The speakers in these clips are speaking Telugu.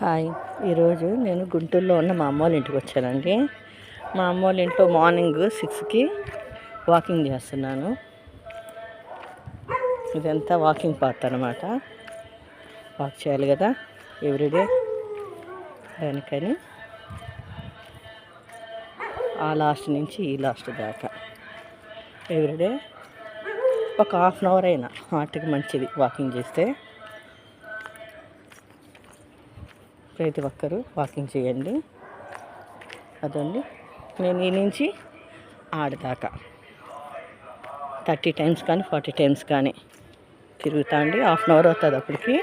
హాయ్. ఈరోజు నేను గుంటూరులో ఉన్న మా అమ్మ వాళ్ళ ఇంటికి వచ్చానండి. మా అమ్మ వాళ్ళ ఇంట్లో మార్నింగ్ 6కి వాకింగ్ చేస్తున్నాను. ఇదంతా వాకింగ్ పాత్ అనమాట. వాక్ చేయాలి కదా ఎవ్రీడే, దానికని ఆ లాస్ట్ నుంచి ఈ లాస్ట్ దాకా ఎవ్రీడే ఒక హాఫ్ అన్ అవర్ అయినా హార్ట్కి మంచిది వాకింగ్ చేస్తే. ప్రతి ఒక్కరూ వాకింగ్ చేయండి. అదండి, నేను ఈ నుంచి ఆడదాకా 30 టైమ్స్ కానీ 40 టైమ్స్ కానీ తిరుగుతా అండి. హాఫ్ అన్ అవర్ అవుతుంది. అప్పటికి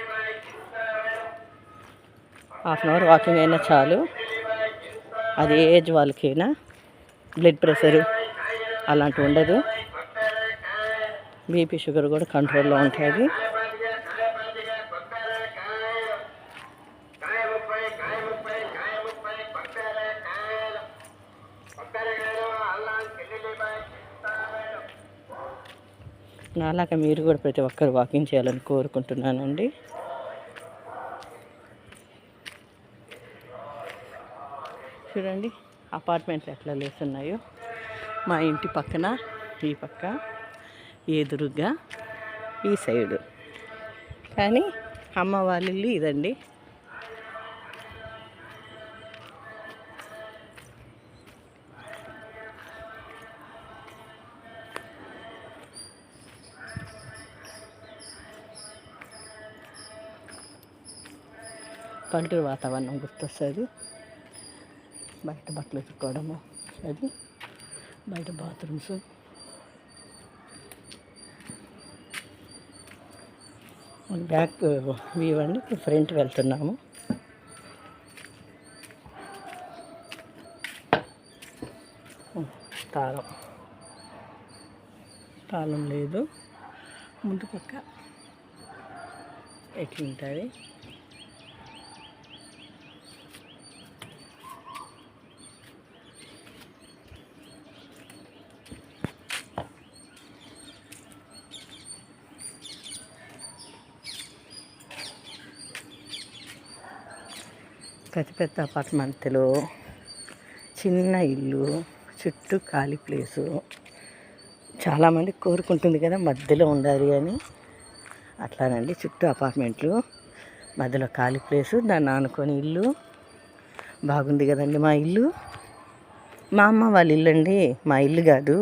హాఫ్ అన్ అవర్ వాకింగ్ అయినా చాలు. అది ఏజ్ వాళ్ళకైనా బ్లడ్ ప్రెషరు అలాంటివి ఉండదు. బీపీ షుగర్ కూడా కంట్రోల్లో ఉంటుంది. నాలాగా మీరు కూడా ప్రతి ఒక్కరు వాకింగ్ చేయాలని కోరుకుంటున్నానండి. చూడండి అపార్ట్మెంట్లు ఎట్లా లేస్తున్నాయో. మా ఇంటి పక్కన ఈ పక్క, ఎదురుగా ఈ సైడు. కానీ అమ్మ వాళ్ళ ఇల్లు ఇదండి. పల్లెటూరు వాతావరణం గుర్తొస్తుంది. బయట బట్టలు ఉతుక్కోవడము, అది బయట బాత్రూమ్స్. బ్యాక్ వ్యూ అండి. ఫ్రంట్ వెళ్తున్నాము. తాళం లేదు. ముందు పక్క ఎట్లుంటుంది. పెద్ద పెద్ద అపార్ట్మెంట్లో చిన్న ఇల్లు, చుట్టూ ఖాళీ ప్లేసు. చాలామంది కోరుకుంటుంది కదా మధ్యలో ఉండాలి అని. అట్లానండి, చుట్టూ అపార్ట్మెంట్లు, మధ్యలో ఖాళీ ప్లేసు, దాన్ని ఆనుకొని ఇల్లు. బాగుంది కదండి మా ఇల్లు. మా అమ్మ వాళ్ళ ఇల్లు అండి, మా ఇల్లు కాదు.